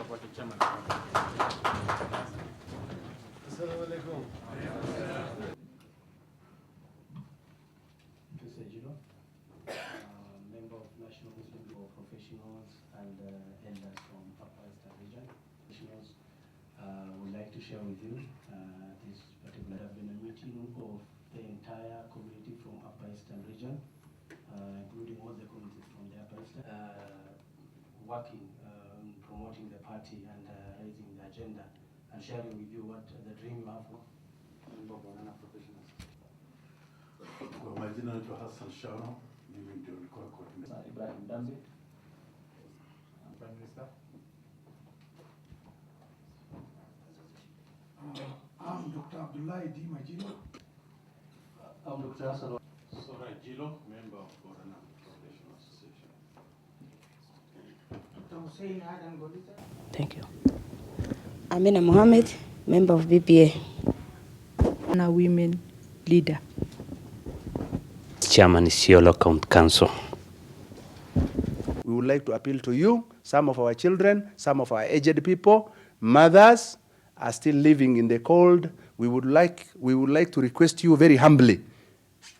Member of National Muslim League of Professionals and elders from Upper Eastern Region. Professionals would like to share with you this particular have been a meeting of the entire community from Upper Eastern Region, including all the communities from the Upper Eastern, working promoting the party and raising the agenda and sharing with you what the dream you have for Borana professionals. Kwa majina naitwa Hassan Shano, mimi ndio nilikuwa coordinator. Ibrahim Dambi, Prime Minister. I'm Dr. Abdullahi D. Majino. I'm Dr. Hassan. Sora Jilo, member of Borana Professional Association. Dr. Hussein Adam Golita. Thank you. Amina Mohammed, member of BPA. A women leader. Chairman Isiolo County Council. We would like to appeal to you, some of our children, some of our aged people, mothers are still living in the cold. We would like to request you very humbly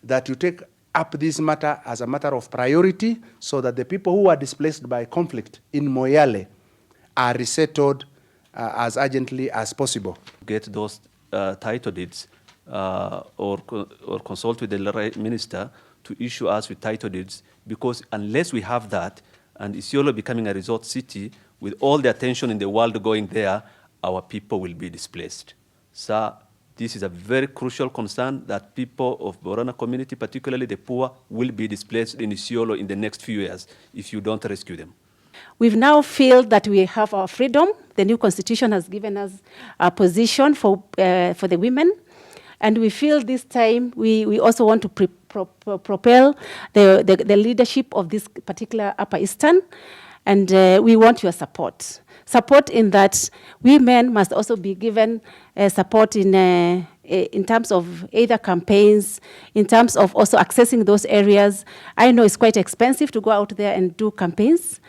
that you take up this matter as a matter of priority so that the people who are displaced by conflict in Moyale are resettled as urgently as possible. Get those title deeds or consult with the right minister to issue us with title deeds, because unless we have that, and Isiolo becoming a resort city with all the attention in the world going there, our people will be displaced. So this is a very crucial concern that people of Borana community, particularly the poor, will be displaced in Isiolo in the next few years if you don't rescue them. We've now feel that we have our freedom. The new constitution has given us a position for the women. And we feel this time we also want to propel the leadership of this particular Upper Eastern. And we want your support. Support in that women must also be given support in terms of either campaigns, in terms of also accessing those areas. I know it's quite expensive to go out there and do campaigns.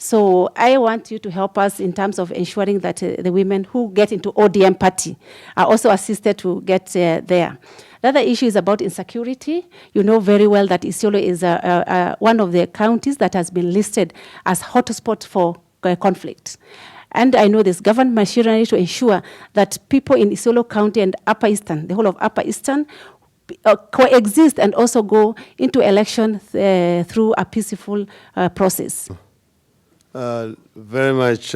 So I want you to help us in terms of ensuring that the women who get into ODM party are also assisted to get there. The other issue is about insecurity. You know very well that Isiolo is one of the counties that has been listed as hotspot for conflict. And I know there's government machinery to ensure that people in Isiolo County and Upper Eastern, the whole of Upper Eastern, coexist and also go into election through a peaceful process. Very much,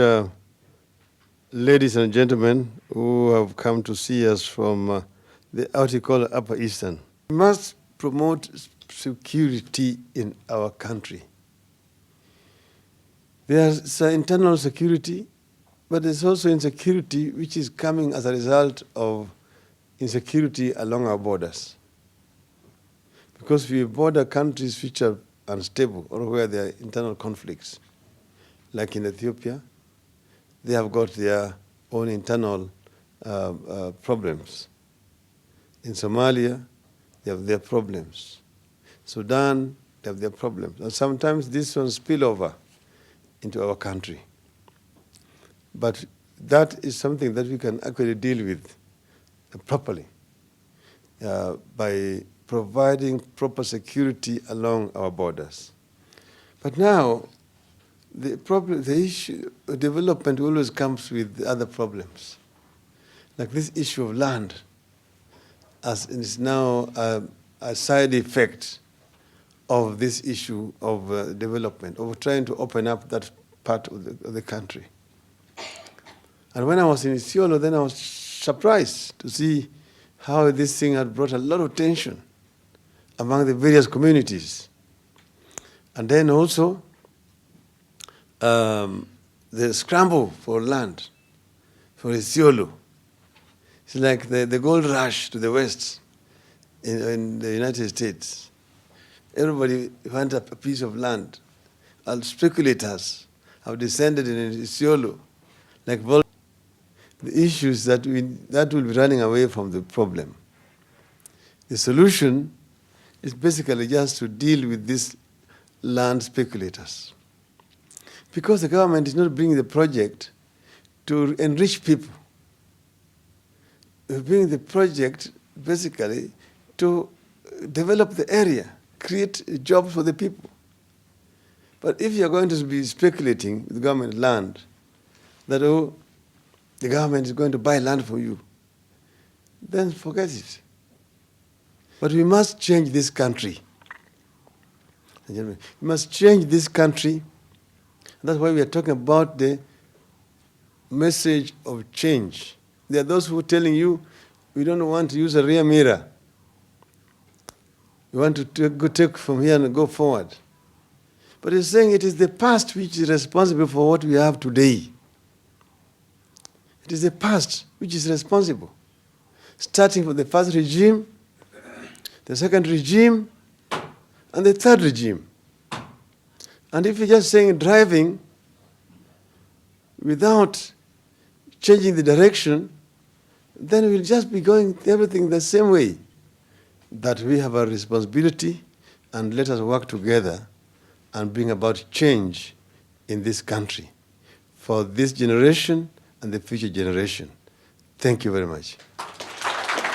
ladies and gentlemen who have come to see us from the outer Upper Eastern. We must promote security in our country. There's internal security, but there's also insecurity which is coming as a result of insecurity along our borders. Because we border countries which are unstable or where there are internal conflicts. Like in Ethiopia, they have got their own internal problems. In Somalia, they have their problems. Sudan, they have their problems. And sometimes these ones spill over into our country. But that is something that we can actually deal with properly by providing proper security along our borders. But now, the issue of development always comes with other problems. Like this issue of land, as it is now a side effect of this issue of development, of trying to open up that part of the country. And when I was in Isiolo, then I was surprised to see how this thing had brought a lot of tension among the various communities. And then also, the scramble for land, for Isiolo. It's like the gold rush to the west in the United States. Everybody wants a piece of land. All speculators have descended in Isiolo. Like the issues that will be running away from the problem. The solution is basically just to deal with these land speculators. Because the government is not bringing the project to enrich people. We're bringing the project basically to develop the area, create jobs for the people. But if you're going to be speculating with government land, that, oh, the government is going to buy land for you, then forget it. But we must change this country. We must change this country. That's why we are talking about the message of change. There are those who are telling you, we don't want to use a rear mirror. We want to take from here and go forward. But he's saying it is the past which is responsible for what we have today. It is the past which is responsible. Starting from the first regime, the second regime, and the third regime. And if you're just saying driving without changing the direction, then we'll just be going everything the same way. That we have a responsibility, and let us work together and bring about change in this country for this generation and the future generation. Thank you very much.